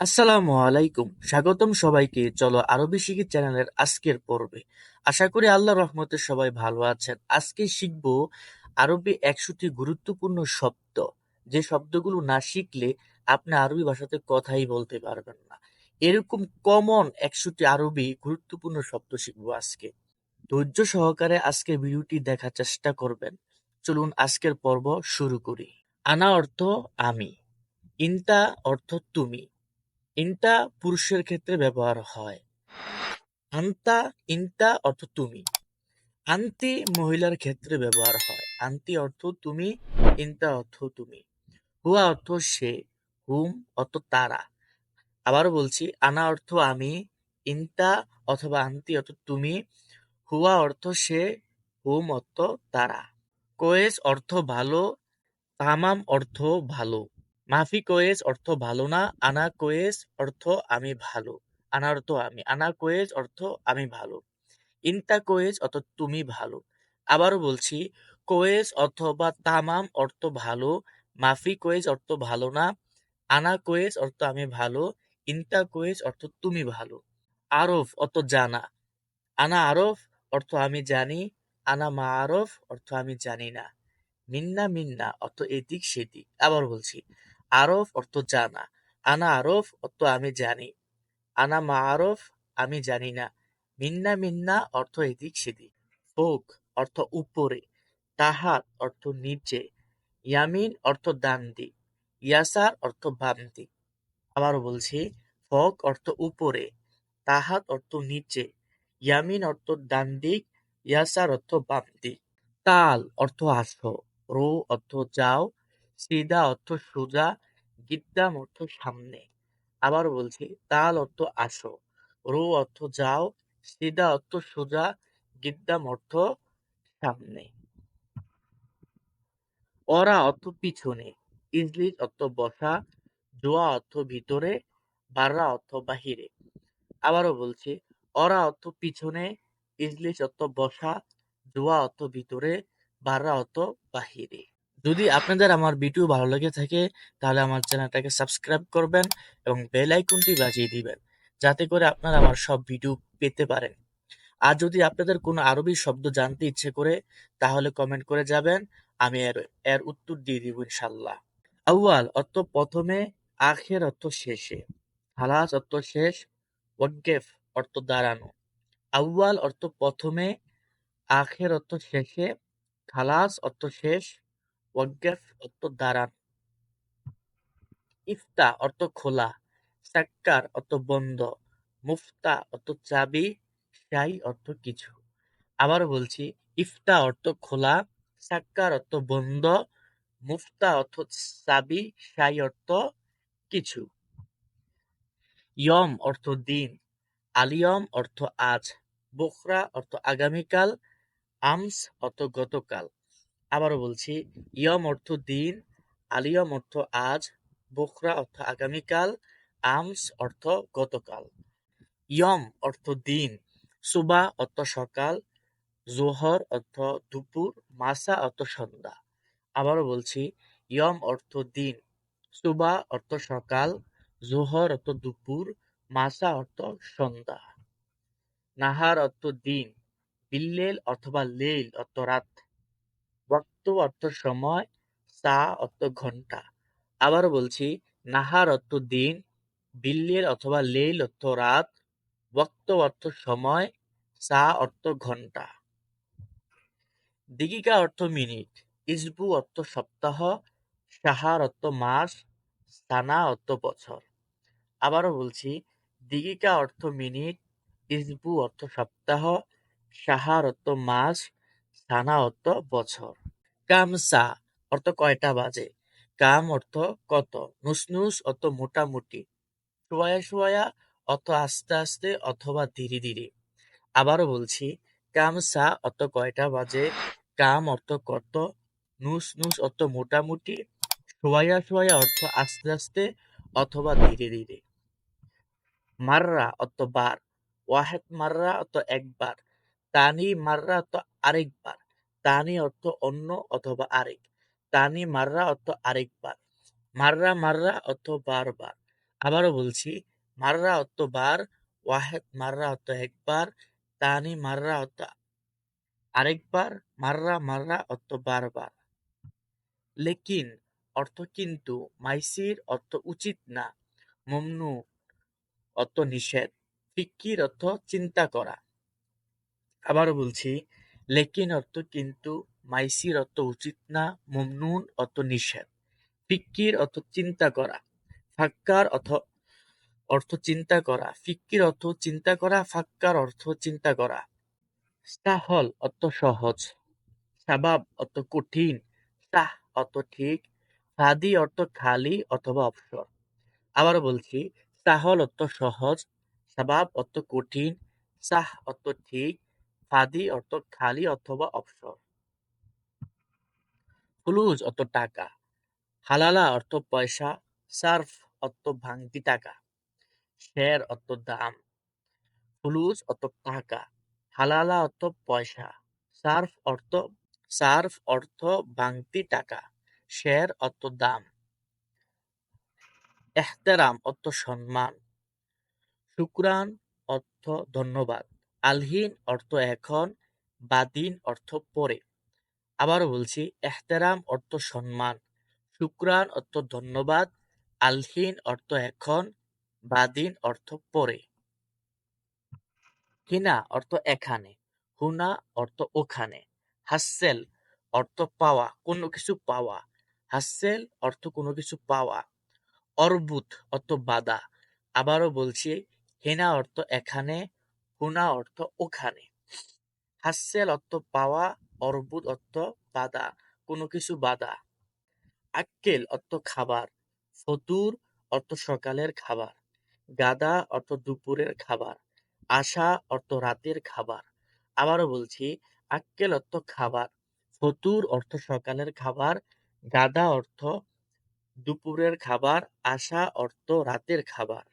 আসসালামু আলাইকুম। স্বাগতম সবাইকে চলো আরবি শিখি চ্যানেলের আজকের পর্বে। আশা করি আল্লাহর রহমতে সবাই ভালো আছেন। আজকে শিখব আরবি ১০০টি গুরুত্বপূর্ণ শব্দ, যে শব্দগুলো না শিখলে আপনি আরবি ভাষাতে কথাই বলতে পারবেন না। এরকম কমন ১০০টি আরবি গুরুত্বপূর্ণ শব্দ শিখবো আজকে। ধৈর্য সহকারে আজকের ভিডিওটি দেখার চেষ্টা করবেন। চলুন আজকের পর্ব শুরু করি। আনা অর্থ আমি, ইনতা অর্থ তুমি। ইনতা পুরুষের ক্ষেত্রে ব্যবহার হয়। আন্তা, ইনতা অর্থ তুমি। আন্তি মহিলার ক্ষেত্রে ব্যবহার হয়। আন্তি অর্থ তুমি, ইনতা অর্থ তুমি। হুয়া অর্থ সে, হুম অর্থ তারা। আবারও বলছি, আনা অর্থ আমি, ইনতা অথবা আন্তি অর্থ তুমি, হুয়া অর্থ সে, হুম অর্থ তারা। কোয়েস অর্থ ভালো, তামাম অর্থ ভালো। মাফি কোয়েস অর্থ ভালো না। আনা কোয়েস অর্থ আমি ভালো। আনা অর্থ আমি। আনা কোয়েস অর্থ আমি ভালো। ইনতা কোয়েস অর্থ তুমি ভালো। আবারও বলছি, কোয়েস অথবা তামাম অর্থ ভালো। মাফি কোয়েস অর্থ ভালো না। আনা কোয়েস অর্থ আমি ভালো। ইনতা কোয়েস অর্থ তুমি ভালো। আরফ অর্থ জানা। আনা আরফ অর্থ আমি জানি। আনা মা আরফ অর্থ আমি জানি না। মিন্না মিন্না অর্থ এদিক সেদিক। আবার বলছি, আরফ অর্থ জানা। আনা আরফ অর্থ আমি জানি। আনা মা আরফ আমি জানি না। মিন্না মিন্না অর্থ এদিক সেদিক। ফোক অর্থ উপরে। তাহাত অর্থ নিচে। ইয়ামিন অর্থ ডান দিক। ইয়াসার অর্থ বাম দিক। আবারও বলছি, ফক অর্থ উপরে। তাহাত অর্থ নিচে। ইয়ামিন অর্থ ডান দিক। ইয়াসার অর্থ বাম দিক। তাল অর্থ আসো। রো অর্থ যাও। সিদা অর্থ সোজা। গিদ্দাম অর্থ সামনে। আবার বলছি, তাল অর্থ আসো। রো অর্থ যাও। সিদা অর্থ সোজা। গিদ্দাম অর্থ সামনে। অরা অর্থ পিছনে। ইজলিস অর্থ বসা। জোয়া অর্থ ভিতরে। বাররা অর্থ বাহিরে। আবারও বলছি, অরা অর্থ পিছনে। ইজলিস অর্থ বসা। জোয়া অর্থ ভিতরে। বাররা অর্থ বাহিরে। যদি আপনাদের আমার ভিডিও ভালো লেগে থাকে তাহলে আমার চ্যানেলটাকে সাবস্ক্রাইব করবেন এবং বেল আইকনটি বাজিয়ে দিবেন, যাতে করে আপনারা আমার সব ভিডিও পেতে পারেন। আর যদি আপনাদের কোনো আরবি শব্দ জানতে ইচ্ছে করে তাহলে কমেন্ট করে যাবেন, আমি এর এর উত্তর দিয়ে দিব ইনশাল্লাহ। আউয়াল অর্থ প্রথমে। আখের অর্থ শেষে। খালাস অর্থ শেষ। ওয়াকফ অর্থ দাঁড়ানো। আউয়াল অর্থ প্রথমে। আখের অর্থ শেষে। খালাস অর্থ শেষ। ওয়াকফ অর্থ দাঁড়ানো। ইফতা অর্থ খোলা। সাক্কার অর্থ বন্ধ। মুফতা অর্থ চাবি। শাই অর্থ কিছু। আবার বলছি, ইফতা অর্থ খোলা। সাক্কার অর্থ বন্ধ। মুফতা অর্থ চাবি। শাই অর্থ কিছু। ইয়ম অর্থ দিন। আলিয়ম অর্থ আজ। বুখরা অর্থ আগামীকাল। আমস অর্থ গতকাল। আবারও বলছি, ইয়ম অর্থ দিন। আলিয়ম অর্থ আজ। বুখরা অর্থ আগামীকাল। আমস অর্থ গতকাল। ইয়ম অর্থ দিন। সুবা অর্থ সকাল। জোহর অর্থ দুপুর। মাসা অর্থ সন্ধ্যা। আবারও বলছি, ইয়ম অর্থ দিন। সুবা অর্থ সকাল। জোহর অর্থ দুপুর। মাসা অর্থ সন্ধ্যা। নাহার অর্থ দিন। বিল্লেল অথবা লেইল অর্থ রাত। ওয়াক্ত অর্থ সময়। সা অর্থ ঘন্টা। আবারও বলছি, নাহার অর্থ দিন। বিল্লেল অথবা লেইল অর্থ রাত। ওয়াক্ত অর্থ সময়। সা অর্থ ঘন্টা। দিকিকা অর্থ মিনিট। ইসবু অর্থ সপ্তাহ। সাহার অর্থ মাস। সানা অর্থ বছর। আবারও বলছি, দিকিকা অর্থ মিনিট। ইসবু অর্থ সপ্তাহ। সাহার অর্থ মাস। সানা অর্থ বছর। কামসা অর্থ কয়টা বাজে। কাম অর্থ কত। নুসনুস অর্থ মোটামুটি। সোয়া সোয়া অর্থ আস্তে আস্তে অথবা ধীরে ধীরে। আবারও বলছি, কামসা অর্থ কয়টা বাজে। কাম অর্থ কত। নুস নুস অর্থ মোটামুটি। সোয়া সোয়া অর্থ আস্তে আস্তে অথবা ধীরে ধীরে। মাররা অর্থ বার। ওয়াহেদ মাররা অর্থ একবার। তানি মাররা অর্থ আরেকবার। তানি অর্থ অন্য অথবা আরেক। তানি মাররা অর্থ আরেকবার। মাররা মাররা অর্থ বারবার। আবারও বলছি, মাররা অর্থ বার, ওয়াহেদ মাররা অর্থ একবার, তানি মাররা অর্থ আরেকবার, মাররা মাররা অর্থ বারবার। লেকিন অর্থ কিন্তু, মাইসির অর্থ উচিত না, মমনু অর্থ নিষেধ, ফিক্কির অর্থ চিন্তা করা। আবারও বলছি, লেকিন অর্থ কিন্তু, মাইসির অর্থ উচিত না, মমনুন অর্থ নিষেধ, ফিক্কির অর্থ চিন্তা করা, ফাক্কার অর্থ চিন্তা করা, ফিক্কির অর্থ চিন্তা করা, ফাক্কার অর্থ চিন্তা করা। সাহল অর্থ সহজ, সাবাব অর্থ কঠিন, সাহ অর্থ ঠিক, ফাদি অর্থ খালি অথবা অবসর। আবারও বলছি, সাহল অর্থ সহজ, সাবাব অর্থ কঠিন, সাহ অর্থ ঠিক, ফাদি অর্থ খালি অথবা অবসর। ফুলুজ অর্থ টাকা, হালালা অর্থ পয়সা, সার্ফ অর্থ ভাঙতি টাকা, শের অর্থ দাম। ফুলুস অর্থ টাকা, হালালা অর্থ পয়সা, সার্ফ অর্থ ভাঙতি টাকা, শের অর্থ দাম। এহতেরাম অর্থ সম্মান, শুকরান অর্থ ধন্যবাদ, আলহিন অর্থ এখন, বাদিন অর্থ পরে। আবারও বলছি, এহতেরাম অর্থ সম্মান, শুকরান অর্থ ধন্যবাদ, আলহিন অর্থ এখন, বাদিন অর্থ পরে। হিনা অর্থ এখানে, হুনা অর্থ ওখানে, হাসসেল অর্থ পাওয়া, কোনো কিছু পাওয়া, হাসসেল অর্থ কোনো কিছু পাওয়া, অর্বুত অর্থ বাধা। আবারও বলছি, হিনা অর্থ এখানে, হুনা অর্থ ওখানে, হাসসেল অর্থ পাওয়া, অর্বুত অর্থ বাধা, কোনো কিছু বাধা। আক্কেল অর্থ খাবার, ফতুর অর্থ সকালের খাবার, গাদা অর্থ দুপুরের খাবার, আশা অর্থ রাতের খাবার। আবারও বলছি, আক্কেল অর্থ খাবার, ফতুর অর্থ সকালের খাবার, গাদা অর্থ দুপুরের খাবার, আশা অর্থ রাতের খাবার।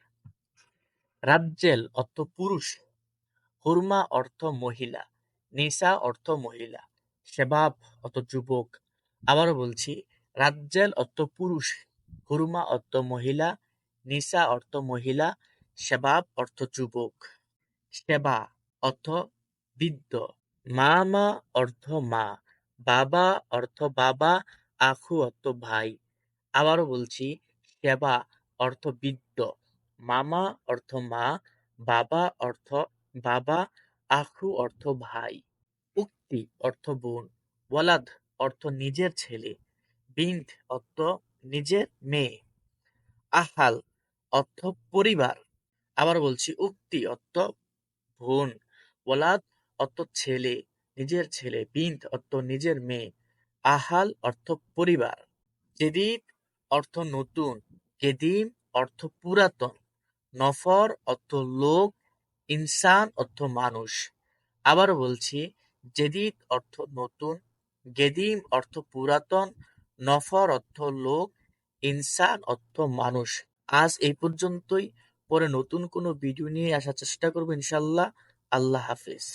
রাজ্জেল অর্থ পুরুষ, হুরমা অর্থ মহিলা, নিসা অর্থ মহিলা, শেবাব অর্থ যুবক। আবারও বলছি, রাজ্জেল অর্থ পুরুষ, হুরমা অর্থ মহিলা, নিসা অর্থ মহিলা, শেবাব অর্থ যুবক। সেবা অর্থ বৃদ্ধ, মামা অর্থ মা, বাবা অর্থ বাবা, আখু অর্থ ভাই। আবারও বলছি, সেবা অর্থ বৃদ্ধ, মামা অর্থ মা, বাবা অর্থ বাবা, আখু অর্থ ভাই। উক্তি অর্থ বোন, ওয়ালাদ অর্থ নিজের ছেলে, বিন্ত অর্থ নিজের মেয়ে, আহাল অর্থ পরিবার। আবার বলছি, উক্তি অর্থ বোন, ওয়ালাদ অর্থ ছেলে, নিজের ছেলে, বিন্ত অর্থ নিজের মেয়ে, আহাল অর্থ পরিবার। জেদিদ অর্থ নতুন, কেদিম অর্থ পুরাতন, নফর অর্থ লোক, ইনসান অর্থ মানুষ। আবারও বলছি, জেদিদ অর্থ নতুন, গেদিম অর্থ পুরাতন, নফর অর্থ লোক, ইনসান অর্থ মানুষ। আজ এই পর্যন্তই, পরে নতুন কোনো ভিডিও নিয়ে আসার চেষ্টা করবো ইনশাল্লাহ। আল্লাহ হাফেজ।